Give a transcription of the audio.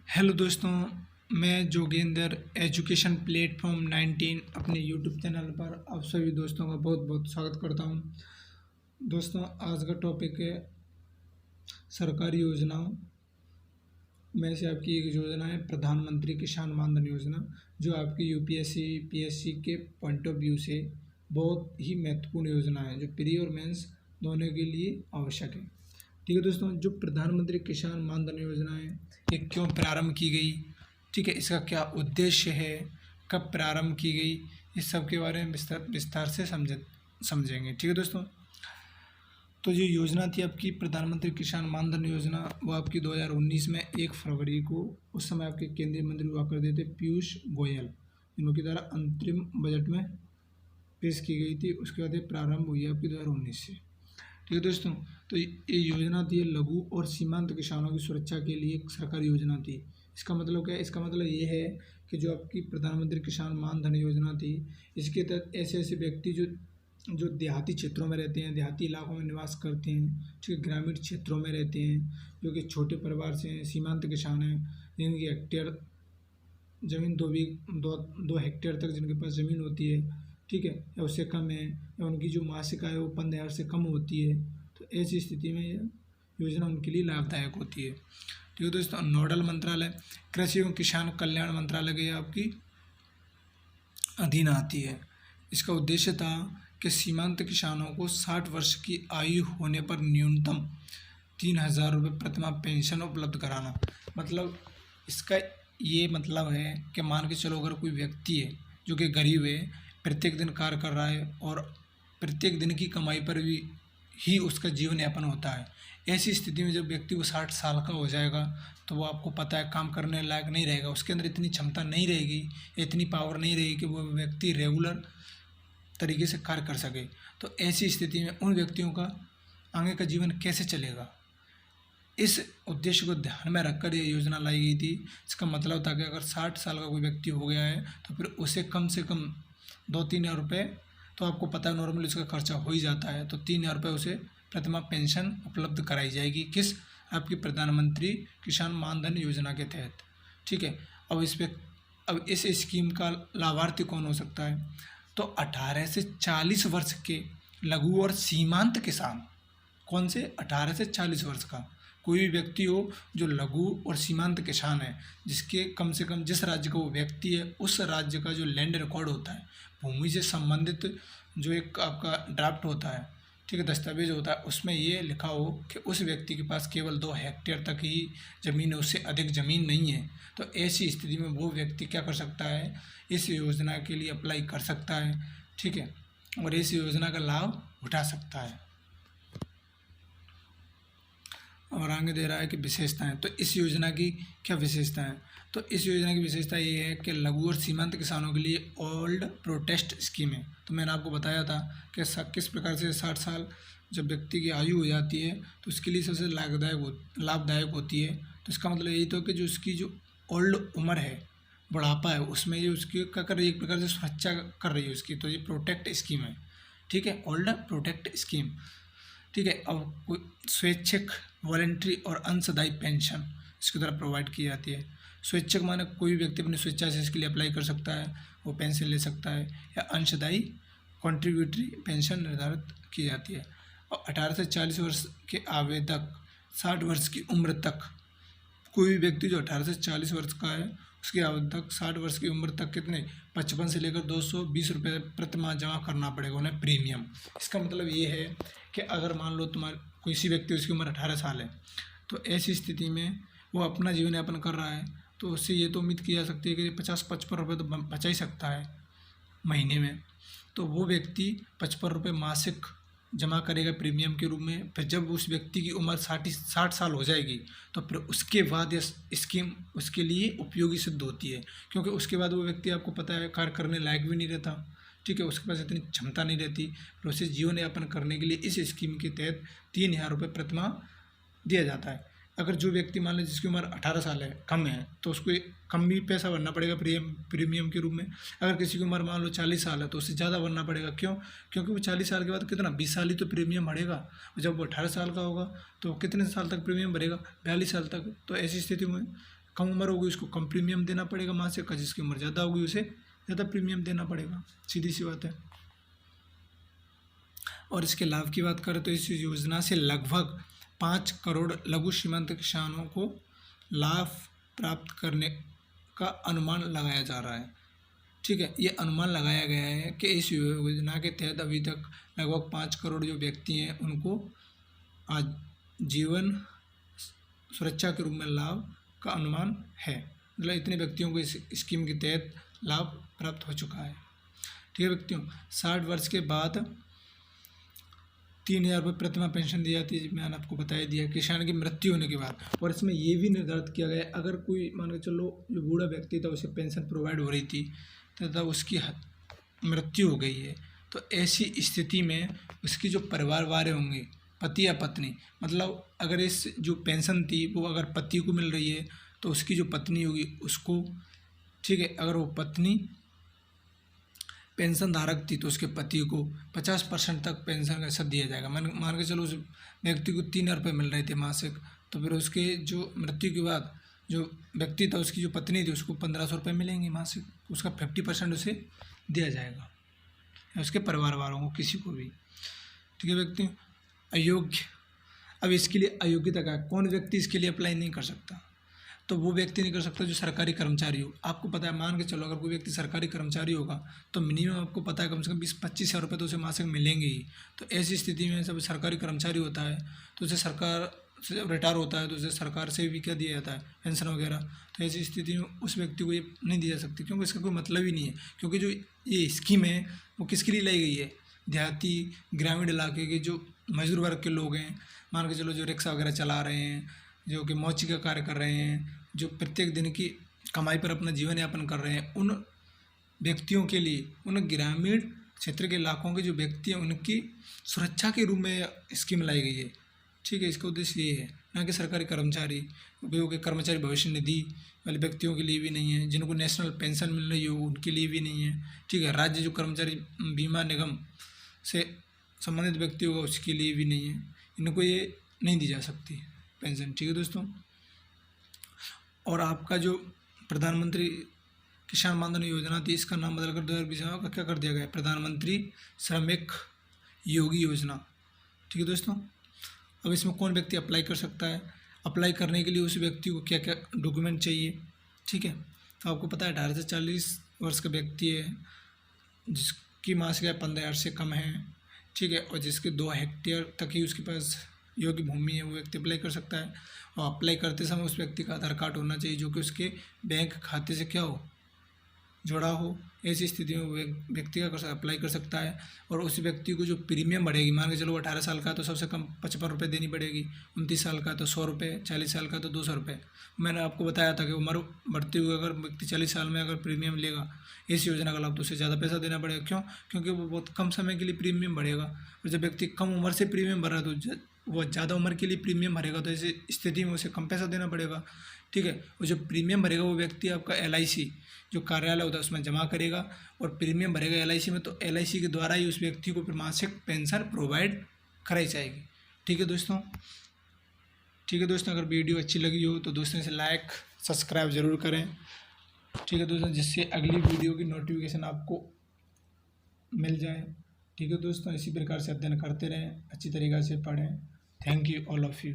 Hello दोस्तों, मैं Jogendra education platform 19 अपने यूट्यूब चैनल पर आप सभी दोस्तों का बहुत बहुत स्वागत करता हूं। दोस्तों, आज का टॉपिक है सरकारी योजनाओं में से आपकी एक योजना है प्रधानमंत्री किसान मानधन योजना, जो आपकी यूपीएससी पीएससी के पॉइंट ऑफ व्यू से बहुत ही महत्वपूर्ण योजना है, जो प्री और मेंस दोनों के लिए आवश्यक है। ठीक है दोस्तों, जो प्रधानमंत्री किसान मानधन योजना है ये क्यों प्रारंभ की गई, ठीक है, इसका क्या उद्देश्य है, कब प्रारंभ की गई, इस सब के बारे में विस्तार से समझेंगे। ठीक है दोस्तों, तो जो योजना थी आपकी प्रधानमंत्री किसान मानधन योजना, वो आपकी 2019 में 1 फरवरी को उस समय आपके केंद्रीय मंत्री हुआ करते थे पीयूष गोयल, इनके द्वारा अंतरिम बजट में पेश की गई थी। उसके बाद ये प्रारंभ हुई आपकी 2019 से। ठीक है दोस्तों, तो ये योजना थी लघु और सीमांत किसानों की सुरक्षा के लिए एक सरकारी योजना थी। इसका मतलब क्या है? इसका मतलब ये है कि जो आपकी प्रधानमंत्री किसान मानधन योजना थी, इसके तहत ऐसे ऐसे व्यक्ति जो देहाती क्षेत्रों में रहते हैं, देहाती इलाकों में निवास करते हैं, ठीक है, ग्रामीण क्षेत्रों में रहते हैं, जो कि छोटे परिवार से हैं, सीमांत किसान हैं, जिनकी हेक्टेयर ज़मीन दो हेक्टेयर तक जिनके पास ज़मीन होती है, ठीक है, या उससे कम है, या उनकी जो मासिक आय वो 15,000 से कम होती है, तो ऐसी स्थिति में यह योजना उनके लिए लाभदायक होती है। ठीक है दोस्तों, नोडल मंत्रालय कृषि एवं किसान कल्याण मंत्रालय के आपकी अधीन आती है। इसका उद्देश्य था कि सीमांत किसानों को 60 वर्ष की आयु होने पर न्यूनतम 3,000 रुपये प्रतिमाह पेंशन उपलब्ध कराना। मतलब इसका ये मतलब है कि मान के चलो अगर कोई व्यक्ति है जो कि गरीब है, प्रत्येक दिन कार्य कर रहा है और प्रत्येक दिन की कमाई पर भी ही उसका जीवन यापन होता है, ऐसी स्थिति में जब व्यक्ति वो 60 साल का हो जाएगा तो वो आपको पता है काम करने लायक नहीं रहेगा, उसके अंदर इतनी क्षमता नहीं रहेगी, इतनी पावर नहीं रहेगी कि वो व्यक्ति रेगुलर तरीके से कार्य कर सके। तो ऐसी स्थिति में उन व्यक्तियों का आगे का जीवन कैसे चलेगा, इस उद्देश्य को ध्यान में रखकर ये योजना लाई गई थी। इसका मतलब था कि अगर 60 साल का कोई व्यक्ति हो गया है तो फिर उसे कम से कम 2-3 हज़ार रुपये, तो आपको पता है नॉर्मली उसका खर्चा हो ही जाता है, तो 3,000 रुपये उसे प्रतिमाह पेंशन उपलब्ध कराई जाएगी। किस? आपकी प्रधानमंत्री किसान मानधन योजना के तहत। ठीक है, अब इस स्कीम का लाभार्थी कौन हो सकता है? तो 18 से 40 वर्ष के लघु और सीमांत किसान। कौन से? 18 से 40 वर्ष का कोई भी व्यक्ति हो जो लघु और सीमांत किसान है, जिसके कम से कम जिस राज्य का वो व्यक्ति है उस राज्य का जो लैंड रिकॉर्ड होता है, भूमि से संबंधित जो एक आपका ड्राफ्ट होता है, ठीक है, दस्तावेज होता है, उसमें ये लिखा हो कि उस व्यक्ति के पास केवल 2 हेक्टेयर तक ही ज़मीन है, उससे अधिक ज़मीन नहीं है। तो ऐसी स्थिति में वो व्यक्ति क्या कर सकता है? इस योजना के लिए अप्लाई कर सकता है, ठीक है, और इस योजना का लाभ उठा सकता है। और आगे दे रहा है कि विशेषताएं। तो इस योजना की क्या विशेषताएं? तो इस योजना की विशेषता ये है कि लघु और सीमांत किसानों के लिए ओल्ड प्रोटेस्ट स्कीम है। तो मैंने आपको बताया था कि किस प्रकार से 60 साल जब व्यक्ति की आयु हो जाती है तो उसके लिए सबसे लाभदायक होती है। तो इसका मतलब यही तो कि जो उसकी जो ओल्ड उम्र है, बुढ़ापा है, उसमें ये उसकी क्या कर रही है? एक प्रकार से सुरक्षा कर रही है उसकी, तो ये प्रोटेक्ट स्कीम है। ठीक है, ओल्ड प्रोटेक्ट स्कीम। ठीक है, अब कोई स्वैच्छिक, वॉलेंट्री और अंशदायी पेंशन इसके द्वारा प्रोवाइड की जाती है। स्वैच्छिक माने कोई व्यक्ति अपनी स्वेच्छा से इसके लिए अप्लाई कर सकता है, वो पेंशन ले सकता है, या अंशदायी कॉन्ट्रीब्यूटरी पेंशन निर्धारित की जाती है। और 18 से 40 वर्ष के आवेदक 60 वर्ष की उम्र तक, कोई भी व्यक्ति जो 18 से 40 वर्ष का है उसके आवेदक 60 वर्ष की उम्र तक कितने 55 से लेकर 220 रुपये प्रतिमाह जमा करना पड़ेगा उन्हें प्रीमियम। इसका मतलब ये है कि अगर मान लो तुम्हारे किसी व्यक्ति उसकी उम्र 18 साल है, तो ऐसी स्थिति में वो अपना जीवन यापन कर रहा है, तो उससे ये तो उम्मीद की जा सकती है कि 50-55 रुपये तो बचा ही सकता है महीने में। तो वो व्यक्ति 55 रुपये मासिक जमा करेगा प्रीमियम के रूप में। फिर जब उस व्यक्ति की उम्र 60 साल हो जाएगी तो फिर उसके बाद यह स्कीम उसके लिए उपयोगी सिद्ध होती है, क्योंकि उसके बाद वो व्यक्ति आपको पता है कार्य करने लायक भी नहीं रहता, ठीक है, उसके पास इतनी क्षमता नहीं रहती, फिर उसे जीवन यापन करने के लिए इस स्कीम के तहत 3,000 रुपये प्रतिमाह दिया जाता है। अगर जो व्यक्ति मान लें जिसकी उम्र 18 साल है, कम है, तो उसको कम भी पैसा भरना पड़ेगा प्रीमियम के रूप में। अगर किसी की उम्र मान लो 40 साल है तो उससे ज़्यादा भरना पड़ेगा। क्यों? क्योंकि वो 40 साल के बाद कितना 20 साल ही तो प्रीमियम भरेगा, जब वो 18 साल का होगा तो कितने साल तक प्रीमियम भरेगा? 42 साल तक। तो ऐसी स्थिति में कम उम्र होगी उसको कम प्रीमियम देना पड़ेगा मासिक का, जिसकी उम्र ज़्यादा होगी उसे ज़्यादा प्रीमियम देना पड़ेगा, सीधी सी बात है। और इसके लाभ की बात करें तो इस योजना से लगभग 5 करोड़ लघु सीमांत किसानों को लाभ प्राप्त करने का अनुमान लगाया जा रहा है। ठीक है, ये अनुमान लगाया गया है कि इस योजना के तहत अभी तक लगभग 5 करोड़ जो व्यक्ति हैं उनको आज जीवन सुरक्षा के रूप में लाभ का अनुमान है। मतलब इतने व्यक्तियों को इस स्कीम के तहत लाभ प्राप्त हो चुका है। ठीक है व्यक्तियों, 60 वर्ष के बाद 3,000 रुपये प्रतिमाह पेंशन दी जाती है, मैंने आपको बताया दिया, किसान की मृत्यु होने के बाद। और इसमें ये भी निर्धारित किया गया है अगर कोई मान के चलो जो बूढ़ा व्यक्ति था उसे पेंशन प्रोवाइड हो रही थी तथा उसकी मृत्यु हो गई है, तो ऐसी स्थिति में उसकी जो परिवार वाले होंगे, पति या पत्नी, मतलब अगर इस जो पेंशन थी वो अगर पति को मिल रही है तो उसकी जो पत्नी होगी उसको, ठीक है, अगर वो पत्नी पेंशन धारक थी तो उसके पति को 50% तक पेंशन का हिस्सा दिया जाएगा। मान के चलो उस व्यक्ति को 3,000 रुपये मिल रहे थे मासिक, तो फिर उसके जो मृत्यु के बाद जो व्यक्ति था उसकी जो पत्नी थी उसको 1,500 रुपये मिलेंगे मासिक, उसका 50% उसे दिया जाएगा, उसके परिवार वालों को, किसी को भी। ठीक है व्यक्ति, अयोग्य, अब इसके लिए अयोग्यता का कौन व्यक्ति इसके लिए अप्लाई नहीं कर सकता, तो वो व्यक्ति नहीं कर सकता जो सरकारी कर्मचारी हो। आपको पता है, मान के चलो अगर कोई व्यक्ति सरकारी कर्मचारी होगा तो मिनिमम आपको पता है कम से कम 20-25 हज़ार रुपये तो उसे मासिक मिलेंगे ही। तो ऐसी स्थिति में जब सरकारी कर्मचारी होता है तो उसे सरकार से जब रिटायर होता है तो उसे सरकार से भी क्या दिया जाता है, पेंशन वगैरह। तो ऐसी स्थिति में उस व्यक्ति को ये नहीं दी जा सकती क्योंकि इसका कोई मतलब ही नहीं है। क्योंकि जो ये स्कीम है वो किसके लिए लाई गई है, देहाती ग्रामीण इलाके के जो मजदूर वर्ग के लोग हैं, मान के चलो जो रिक्शा वगैरह चला रहे हैं, जो कि मौची का कार्य कर रहे हैं, जो प्रत्येक दिन की कमाई पर अपना जीवन यापन कर रहे हैं, उन व्यक्तियों के लिए, उन ग्रामीण क्षेत्र के इलाकों के जो व्यक्ति हैं उनकी सुरक्षा के रूप में स्कीम लाई गई है। ठीक है, इसका उद्देश्य ये है, ना कि सरकारी कर्मचारी, उपयोगी कर्मचारी भविष्य निधि वाले व्यक्तियों के लिए भी नहीं है, जिनको नेशनल पेंशन मिल रही हो उनके लिए भी नहीं है। ठीक है, राज्य जो कर्मचारी बीमा निगम से संबंधित व्यक्ति होगा उसके लिए भी नहीं है, इनको ये नहीं दी जा सकती पेंशन। ठीक है दोस्तों, और आपका जो प्रधानमंत्री किसान मानधन योजना थी इसका नाम बदलकर 2020 का क्या कर दिया गया है, प्रधानमंत्री श्रमिक योगी योजना। ठीक है दोस्तों, अब इसमें कौन व्यक्ति अप्लाई कर सकता है, अप्लाई करने के लिए उस व्यक्ति को क्या क्या डॉक्यूमेंट चाहिए। ठीक है, तो आपको पता है 18 से 40 वर्ष का व्यक्ति है जिसकी मासिक आय 15,000 से कम है। ठीक है, और जिसके 2 हेक्टेयर तक ही उसके पास योग्य भूमि है वो व्यक्ति अप्लाई कर सकता है। और अप्लाई करते समय उस व्यक्ति का आधार कार्ड होना चाहिए जो कि उसके बैंक खाते से क्या हो, जुड़ा हो। ऐसी स्थिति में वो व्यक्ति का अप्लाई कर सकता है। और उस व्यक्ति को जो प्रीमियम बढ़ेगी, मान के चलो 18 साल का तो सबसे कम 55 रुपये देनी पड़ेगी, 29 साल का तो 100 रुपये, 40 साल का तो 200 रुपये। मैंने आपको बताया था कि उम्र बढ़ती हुई अगर व्यक्ति 40 साल में अगर प्रीमियम लेगा इस योजना का लाभ तो उसे ज़्यादा पैसा देना पड़ेगा। क्यों? क्योंकि वो बहुत कम समय के लिए प्रीमियम भरेगा। और जब व्यक्ति कम उम्र से प्रीमियम भर रहा है तो वो ज़्यादा उम्र के लिए प्रीमियम भरेगा, तो ऐसी स्थिति में उसे कम पैसा देना पड़ेगा। ठीक है, और जो प्रीमियम भरेगा वो व्यक्ति आपका LIC जो कार्यालय होता है उसमें जमा करेगा और प्रीमियम भरेगा LIC में, तो LIC के द्वारा ही उस व्यक्ति को मासिक पेंशन प्रोवाइड कराई जाएगी। ठीक है दोस्तों, ठीक है दोस्तों, अगर वीडियो अच्छी लगी हो तो दोस्तों से लाइक सब्सक्राइब ज़रूर करें। ठीक है दोस्तों, जिससे अगली वीडियो की नोटिफिकेशन आपको मिल जाए। ठीक है दोस्तों, इसी प्रकार से अध्ययन करते रहें, अच्छी तरीक़े से पढ़ें। Thank you all of you.